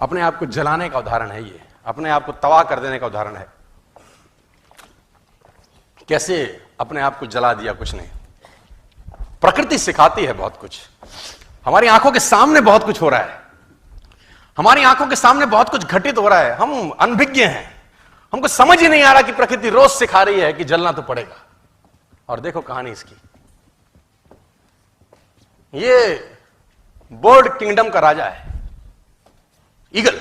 अपने आप को जलाने का उदाहरण है ये, अपने आप को तबाह कर देने का उदाहरण है। कैसे अपने आप को जला दिया? कुछ नहीं, प्रकृति सिखाती है बहुत कुछ। हमारी आंखों के सामने बहुत कुछ हो रहा है, हमारी आंखों के सामने बहुत कुछ घटित हो रहा है, हम अनभिज्ञ हैं, हमको समझ ही नहीं आ रहा कि प्रकृति रोज सिखा रही है कि जलना तो पड़ेगा। और देखो कहानी इसकी, ये बर्ड किंगडम का राजा है ईगल।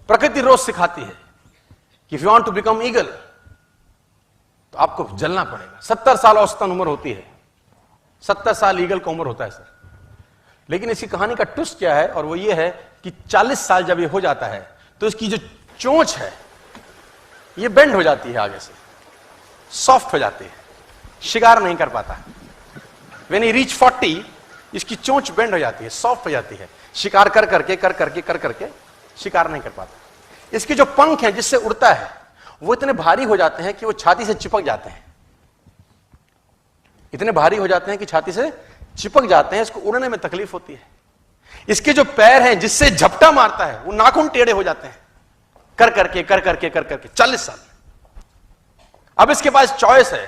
प्रकृति रोज सिखाती है कि if you want to become eagle तो आपको जलना पड़ेगा। 70 साल औसतन उम्र होती है, 70 साल ईगल का उम्र होता है सर। लेकिन इसी कहानी का ट्विस्ट क्या है, और वो ये है कि 40 साल जब ये हो जाता है तो इसकी जो चोंच है ये बेंड हो जाती है, आगे से सॉफ्ट हो जाती है, शिकार नहीं कर पाता। व्हेन ही रीच 40 इसकी चोंच बेंड हो जाती है, सॉफ्ट हो जाती है, शिकार कर करके शिकार नहीं कर पाता। इसके जो पंख हैं जिससे उड़ता है वो इतने भारी हो जाते हैं कि वो छाती से चिपक जाते हैं, इतने भारी हो जाते हैं कि छाती से चिपक जाते हैं, इसको उड़ने में तकलीफ होती है। इसके जो पैर हैं जिससे झपटा मारता है वो नाखून टेढ़े हो जाते हैं, कर करके 40 साल। अब इसके पास चॉइस है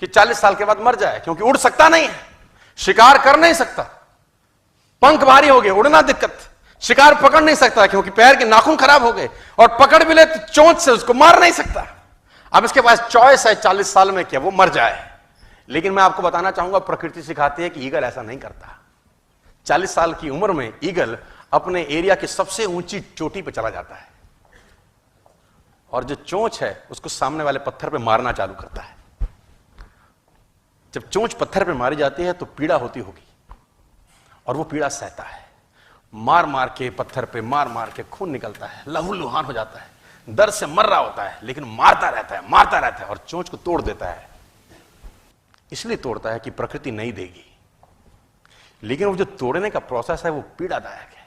कि 40 साल के बाद मर जाए, क्योंकि उड़ सकता नहीं है, शिकार कर नहीं सकता, पंख भारी हो गए, उड़ना दिक्कत, शिकार पकड़ नहीं सकता क्योंकि पैर के नाखून खराब हो गए, और पकड़ भी ले तो चोंच से उसको मार नहीं सकता। अब इसके पास चॉइस है 40 साल में क्या वो मर जाए। लेकिन मैं आपको बताना चाहूंगा, प्रकृति सिखाती है कि ईगल ऐसा नहीं करता। 40 साल की उम्र में ईगल अपने एरिया की सबसे ऊंची चोटी पर चला जाता है और जो चोंच है उसको सामने वाले पत्थर पे मारना चालू करता है। जब चोंच पत्थर पे मारी जाती है तो पीड़ा होती होगी, और वो पीड़ा सहता है, मार मार के पत्थर पे मार के खून निकलता है, लहूलुहान हो जाता है, दर्द से मर रहा होता है, लेकिन मारता रहता है और चोंच को तोड़ देता है। इसलिए तोड़ता है कि प्रकृति नहीं देगी, लेकिन वो जो तोड़ने का प्रोसेस है वो पीड़ादायक है।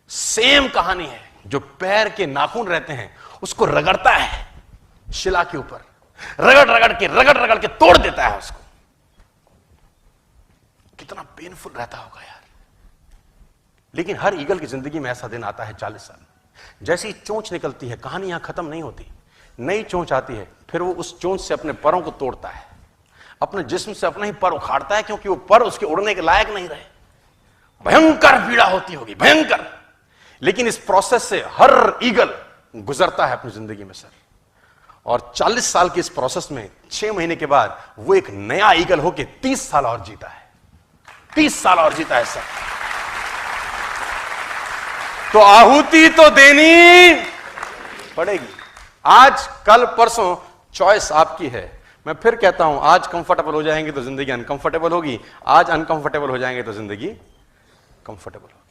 सेम कहानी है, जो पैर के नाखून रहते हैं उसको रगड़ता है शिला के ऊपर, रगड़ के तोड़ देता है उसको। कितना पेनफुल रहता होगा यार। लेकिन हर ईगल की जिंदगी में ऐसा दिन आता है 40 साल। जैसे ही चोंच निकलती है, कहानी यहां खत्म नहीं होती, नई चोंच आती है, फिर वो उस चोंच से अपने परों को तोड़ता है, अपने जिस्म से अपना ही पर उखाड़ता है, क्योंकि वो पर उसके उड़ने के लायक नहीं रहे। भयंकर पीड़ा होती होगी, भयंकर। लेकिन इस प्रोसेस से हर ईगल गुजरता है अपनी जिंदगी में सर। और 40 साल के इस प्रोसेस में 6 महीने के बाद वो एक नया ईगल होके 30 साल और जीता है, 30 साल और जीता है सर। तो आहुति तो देनी पड़ेगी। आज कल परसों चॉइस आपकी है। मैं फिर कहता हूं, आज कंफर्टेबल हो जाएंगे तो जिंदगी अनकंफर्टेबल होगी, आज अनकंफर्टेबल हो जाएंगे तो जिंदगी कंफर्टेबल होगी।